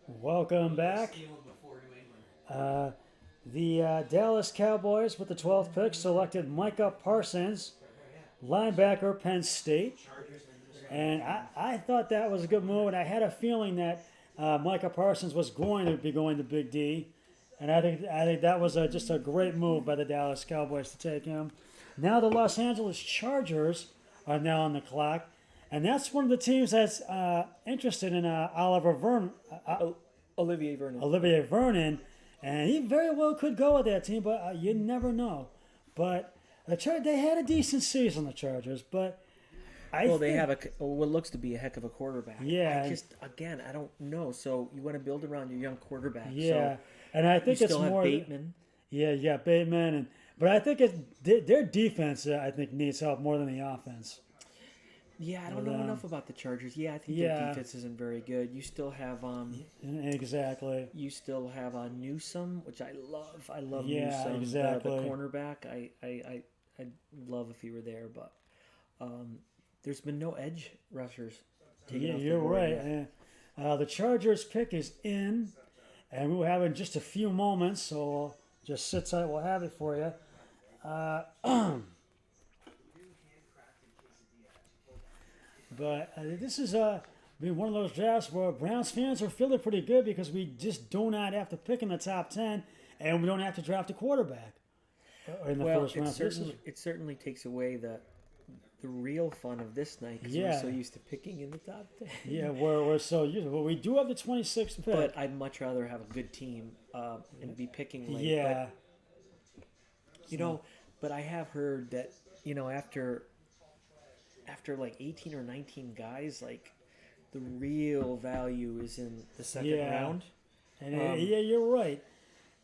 Welcome back. Uh, the Dallas Cowboys, with the 12th pick, selected Micah Parsons, linebacker, Penn State. And I thought that was a good move, and I had a feeling that Micah Parsons was going to be going to Big D. And I think that was just a great move by the Dallas Cowboys to take him. Now the Los Angeles Chargers are now on the clock, and that's one of the teams that's interested in Oliver Vernon. Olivier Vernon. Olivier Vernon, and he very well could go with that team, but you never know. But they had a decent season, the Chargers, but They have what looks to be a heck of a quarterback. Yeah. I don't know. So you want to build around your young quarterback. Yeah, So and I think you it's still have more Bateman. Yeah, Bateman, but I think their defense. I think needs help more than the offense. Yeah, I don't know enough about the Chargers. Yeah, I think Yeah. their defense isn't very good. You still have Exactly. Newsome, which I love. I love Yeah, Newsome, exactly. the cornerback. I'd love if he were there, but there's been no edge rushers. taken Yeah, off the you're board right. yet. The Chargers pick is in, and we'll have it in just a few moments. So just sit tight. We'll have it for you. But this is one of those drafts where Browns fans are feeling pretty good because we just do not have to pick in the top 10, and we don't have to draft a quarterback in the Well, first round. So this is- it certainly takes away the real fun of this night because Yeah. we're so used to picking in the top 10. yeah, we're so used to it. But we do have the 26th pick. But I'd much rather have a good team and be picking late. yeah. But I have heard that after like 18 or 19 guys, like the real value is in the second Yeah. round. And yeah, you're right.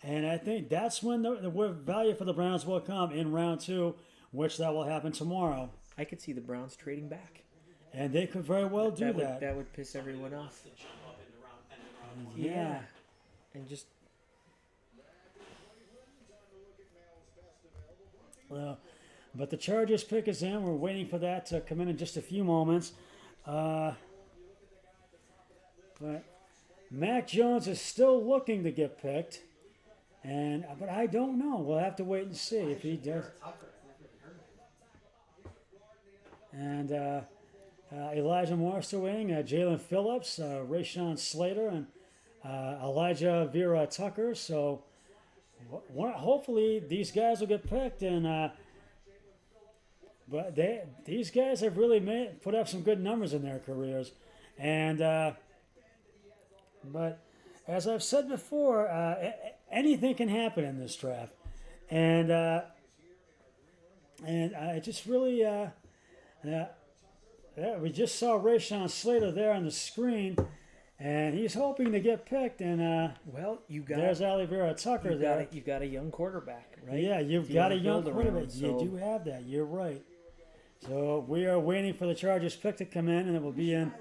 And I think that's when the value for the Browns will come in round 2, which that will happen tomorrow. I could see the Browns trading back. And they could very well do that. That would piss everyone off. Yeah. And just But the Chargers pick is in. We're waiting for that to come in just a few moments. But Mac Jones is still looking to get picked. But I don't know. We'll have to wait and see if he does. And Elijah Marsterwing, Jalen Phillips, Rashawn Slater, and Elijah Vera Tucker. So hopefully these guys will get picked. But these guys have really put up some good numbers in their careers. But as I've said before, anything can happen in this draft. And I just really... we just saw Rashawn Slater there on the screen, and he's hoping to get picked. And there's Olivera Tucker there. You've got a young quarterback, right? Yeah, you've Do got a wanna young build quarterback. around, so- You do have that. You're right. So we are waiting for the Chargers pick to come in, and it will be in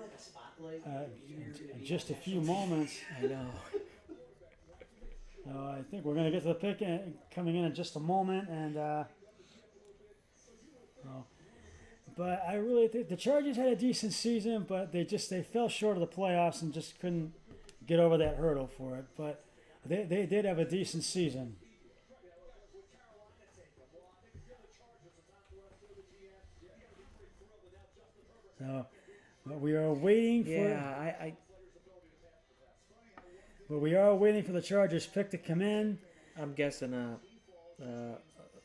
just a few moments. I know. So I think we're going to get to the pick coming in just a moment, but I really think the Chargers had a decent season, but they fell short of the playoffs and just couldn't get over that hurdle for it. But they did have a decent season. So, but we are waiting for. Yeah, But we are waiting for the Chargers pick to come in. I'm guessing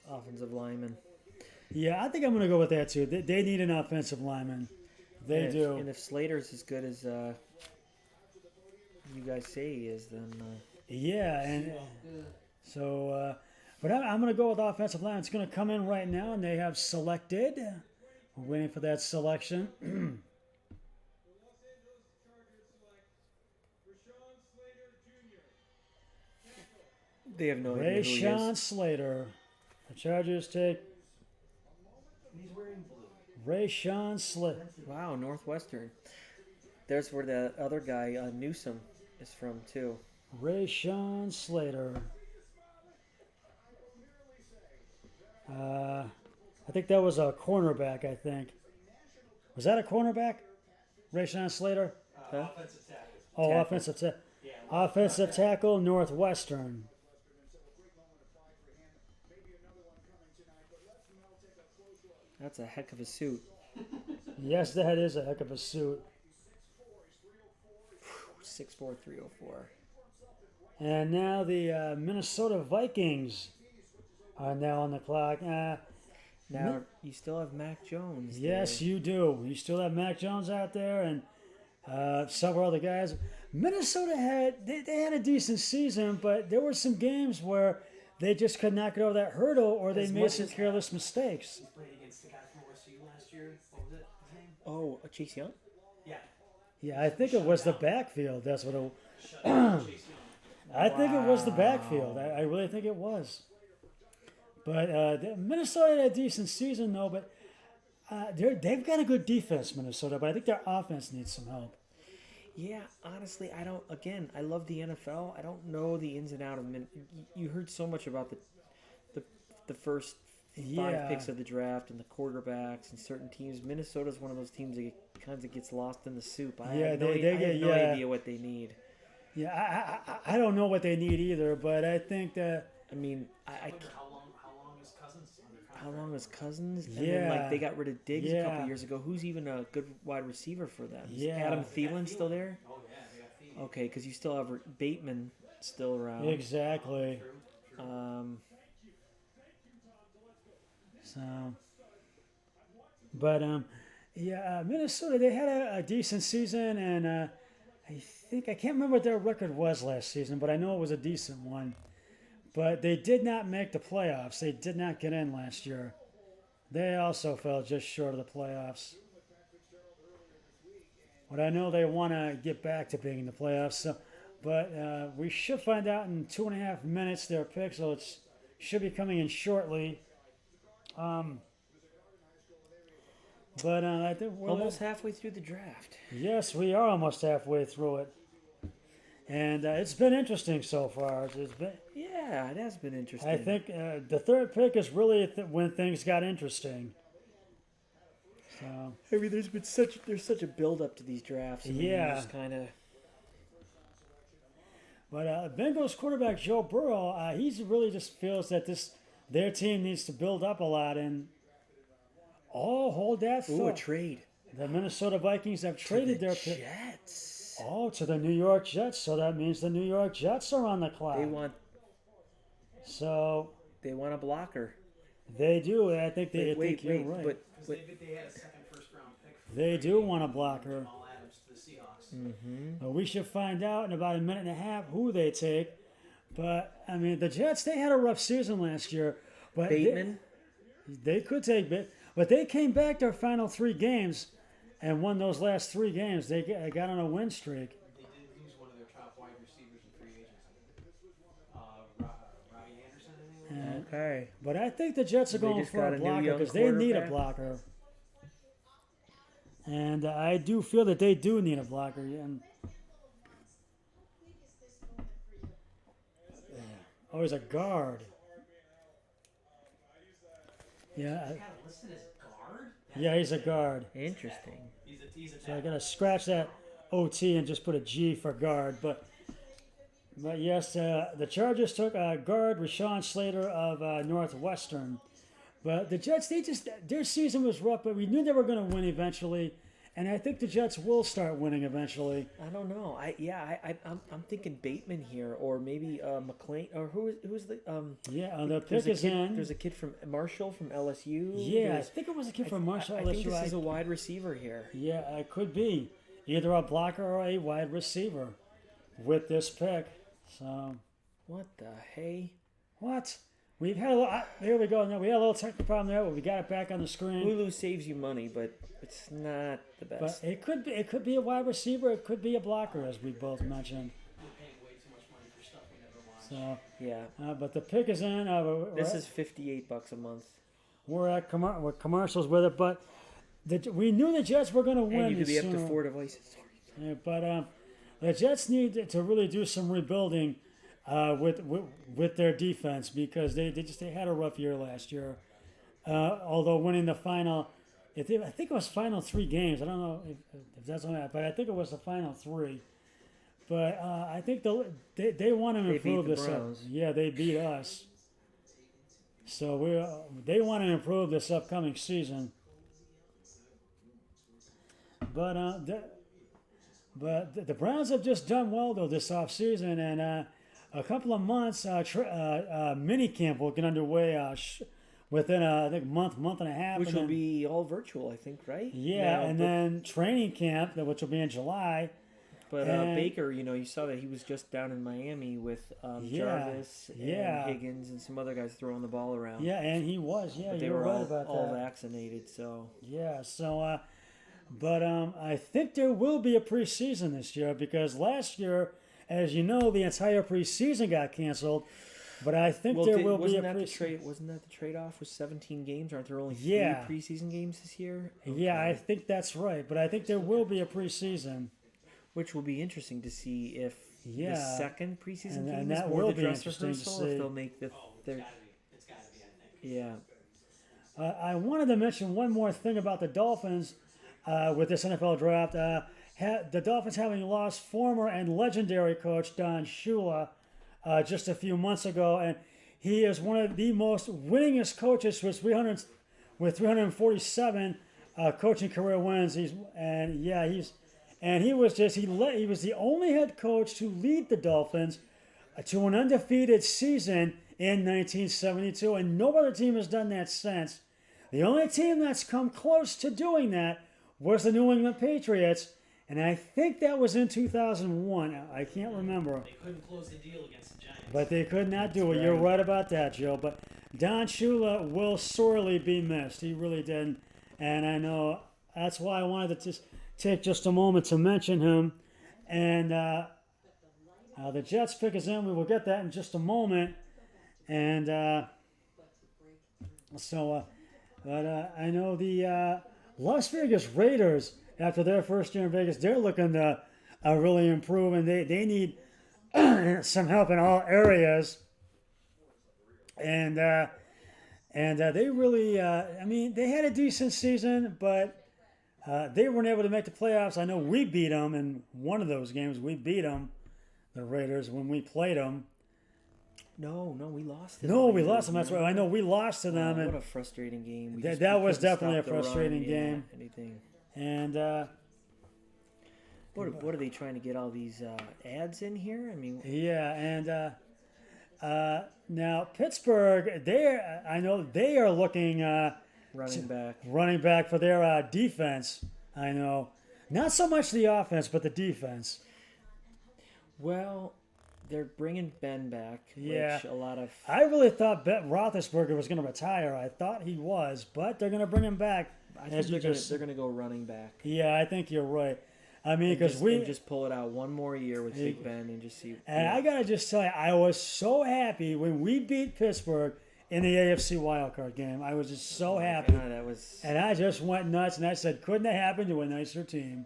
offensive lineman. Yeah, I think I'm going to go with that too. They need an offensive lineman. They And do. And if Slater's as good as you guys say he is, then Yeah, and so, but I'm going to go with offensive line. It's going to come in right now, and they have selected. We're waiting for that selection. they have no idea who he Rashawn is. Slater. The Chargers take Rashawn Slater. Wow, Northwestern. There's where the other guy, Newsome, is from too. Rashawn Slater. I think that was a cornerback, I think. Was that a cornerback? Rashawn Slater? Huh? Offensive tackle. Oh, Tackle. offensive tackle. Yeah, Offensive tackle, Northwestern. That's a heck of a suit. Yes, that is a heck of a suit. 6'4", 304. And now the Minnesota Vikings are now on the clock. Now, you still have Mac Jones. Yes, there. you do. You still have Mac Jones out there and several other guys. Minnesota they had a decent season, but there were some games where they just could not get over that hurdle, or they As made much some as- careless mistakes. He played against the guy from OSU last year. What was it? His name? Oh, Chase Young? Yeah. Yeah, I think it was the backfield. That's what it. Shut down Chase Young. I think it was the Wow. backfield. I really think it was. But Minnesota had a decent season, though. But they've got a good defense, Minnesota. But I think their offense needs some help. Yeah, honestly, I don't. Again, I love the NFL. I don't know the ins and outs of You heard so much about the first five Yeah. picks of the draft and the quarterbacks and certain teams. Minnesota's one of those teams that kind of gets lost in the soup. I Yeah, have no, they I have get- no yeah. idea what they need. Yeah, I don't know what they need either. But I think that I mean, I Wonder how long is Cousins under contract? how long was Cousins? And Yeah. then, like, they got rid of Diggs a Yeah. couple years ago. Who's even a good wide receiver for them? Is Yeah. Adam Thielen still there? Oh yeah, they got Thielen. Okay, because you still have Bateman still around. exactly. True. So, but Minnesota they had a decent season, and I can't remember what their record was last season, but I know it was a decent one. But they did not make the playoffs. They did not get in last year. They also fell just short of the playoffs. But I know they want to get back to being in the playoffs. So, but we should find out in 2.5 minutes their pick, so it should be coming in shortly. But I think we're Almost halfway through the draft. yes, we are almost halfway through it, and it's been interesting so far. It's been, Yeah, it has been interesting. I think the third pick is really when things got interesting. So I mean, there's such a build up to these drafts. I mean, Yeah. you just kind of. but Bengals quarterback Joe Burrow, he's really just feels that their team needs to build up a lot, and hold that Ooh, a thought. trade. The Minnesota Vikings have traded their pick. Jets. To the New York Jets, so that means the New York Jets are on the clock. They want So a blocker. they do. I think they Wait, think you're right. but Because they had a second first round pick. For They do want a blocker. Jamal Adams to the Seahawks. But we should find out in about a minute and a half who they take. But I mean, the Jets they had a rough season last year, but Bateman. they could take Bateman, but they came back their final 3 games and won those last 3 games. They got on a win streak. They did lose one of their top wide receivers in free agency. Robbie Anderson, anyone? Okay. But I think the Jets are They going just for got a a new blocker young because they need a quarterback? blocker. And I do feel that they do need a blocker. And oh, he's a guard. Yeah, Got it listed as guard? yeah, he's a guard. Interesting. He's a So I gotta scratch that OT and just put a G for guard. But yes, the Chargers took guard Rashawn Slater of Northwestern. But the Jets, their season was rough, but we knew they were going to win eventually, and I think the Jets will start winning eventually. I don't know. I'm thinking Bateman here, or maybe McLean, or who's the Yeah, the There's pick a is kid, in. There's a kid from Marshall from LSU. Yeah, I There's- think it was a kid from Marshall. I think LSU. this is a wide receiver here. Yeah, it could be either a blocker or a wide receiver with this pick. So What the hey? what? We've had a little. Here we go. Now we had a little technical problem there, but we got it back on the screen. Hulu saves you money, but it's not the But best. it could be. It could be a wide receiver. It could be a blocker, as we both mentioned. We're paying way too much money for stuff we never watched. So, Yeah. but the pick is in. This is $58 a month. We're at with commercials with it, but we knew the Jets were going to win. And you could be up to sooner. 4 devices. Yeah, but the Jets need to really do some rebuilding with their defense because they had a rough year last year. Although winning the final, I think it was final 3 games. I don't know if that's on that, but I think it was the final 3. but I think they want to They beat improve the this. Browns. Yeah, they beat us. So they want to improve this upcoming season. But the Browns have just done well though this offseason, and a couple of months mini camp will get underway within I think month and a half, Which and will then- be all virtual, I think, right? yeah, Now, and but, then training camp which will be in July. but and- Baker, you saw that he was just down in Miami with Yeah, Jarvis yeah. and Higgins and some other guys throwing the ball around. Yeah, and he was. Yeah, But they you're were right about all that. vaccinated, so Yeah, so, but I think there will be a preseason this year because last year, as you know, the entire preseason got canceled. But I think there will be a wasn't that the preseason. trade? Wasn't that the trade-off with 17 games? Aren't there only Yeah. 3 preseason games this year? Yeah, I Okay. think that's right. But I think there will be a preseason. Which will be interesting to see if the Yeah. second preseason And- game and is that more will the be dress interesting to rehearsal. see. If they'll make the Oh, it's their gotta be. It's gotta be, I think. yeah. I wanted to mention one more thing about the Dolphins with this NFL draft. The Dolphins having lost former and legendary coach Don Shula just a few months ago, and he is one of the most winningest coaches with 347 coaching career wins. He was the only head coach to lead the Dolphins to an undefeated season in 1972, and no other team has done that since. The only team that's come close to doing that was the New England Patriots, and I think that was in 2001. I can't remember. They couldn't close the deal against the Giants. But they could not do it. You're right. right about that, Joe. But Don Shula will sorely be missed. He really did. And I know that's why I wanted to just take just a moment to mention him. And the Jets pick is in. We will get that in just a moment. And but I know the Las Vegas Raiders, after their first year in Vegas, they're looking to really improve, and they need some help in all areas. And they really, they had a decent season, but they weren't able to make the playoffs. I know we beat them in one of those games. We beat them, the Raiders, when we played them. No, we lost it. No, we Raiders, lost them. That's right. I know we lost to them. What and a frustrating game. That We was couldn't definitely stop a the frustrating run, game. Anything. and What are they trying to get all these ads in here? I mean, yeah, and now Pittsburgh, I know they are looking running back. for their defense. I know, not so much the offense, but the defense. Well, they're bringing Ben back. Yeah. Which a lot of I really thought Roethlisberger was going to retire. I thought he was, but they're going to bring him back. I as think you they're gonna go running back. Yeah, I think you're right. I mean, And because just pull it out one more year with Big Ben and just see. And I gotta just tell you, I was so happy when we beat Pittsburgh in the AFC wildcard game. I was just so happy. God, that was. And I just went nuts, and I said, couldn't have happened to a nicer team.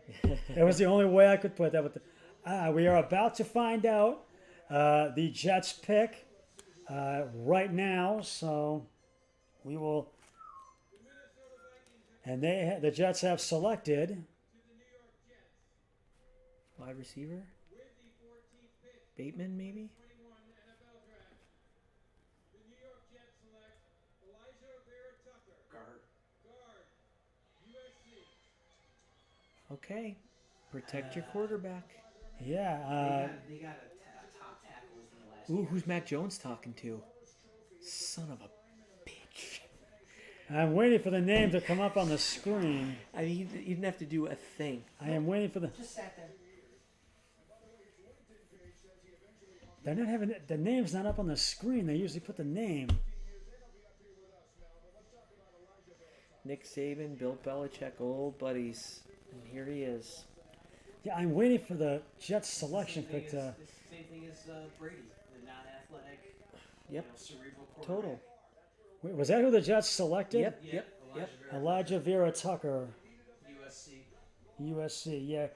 It was the only way I could put that. But we are about to find out the Jets pick right now, so we will. And the Jets have selected. Wide receiver? Bateman, maybe? Guard. Okay. Protect your quarterback. Yeah. They got a top tackle in the last Ooh, year. who's Mac Jones talking to? Son of a bitch. I'm waiting for the name to come up on the screen. I mean, you didn't have to do a thing. I am waiting for the. Just sat there. They're not having the name's not up on the screen. They usually put the name. Nick Saban, Bill Belichick, old buddies. And here he is. Yeah, I'm waiting for the Jets selection pick to. It's the same thing as Brady, the non-athletic, Yep. cerebral quarterback. Total. Wait, was that who the Jets selected? Yep. Elijah Vera Tucker, USC. USC. Yeah.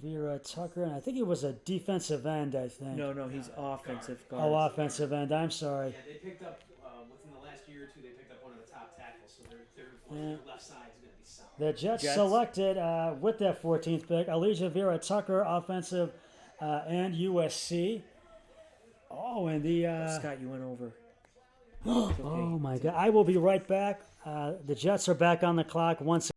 Vera Tucker, and I think he was a defensive end. I think. No, he's offensive guard. Oh, offensive end. I'm sorry. Yeah, they picked up, within the last year or two, they picked up one of the top tackles, so their left side is going to be solid. The Jets, Jets. selected with that 14th pick, Elijah Vera Tucker, offensive and USC. Oh, and the Scott, you went over. oh my God! I will be right back. The Jets are back on the clock once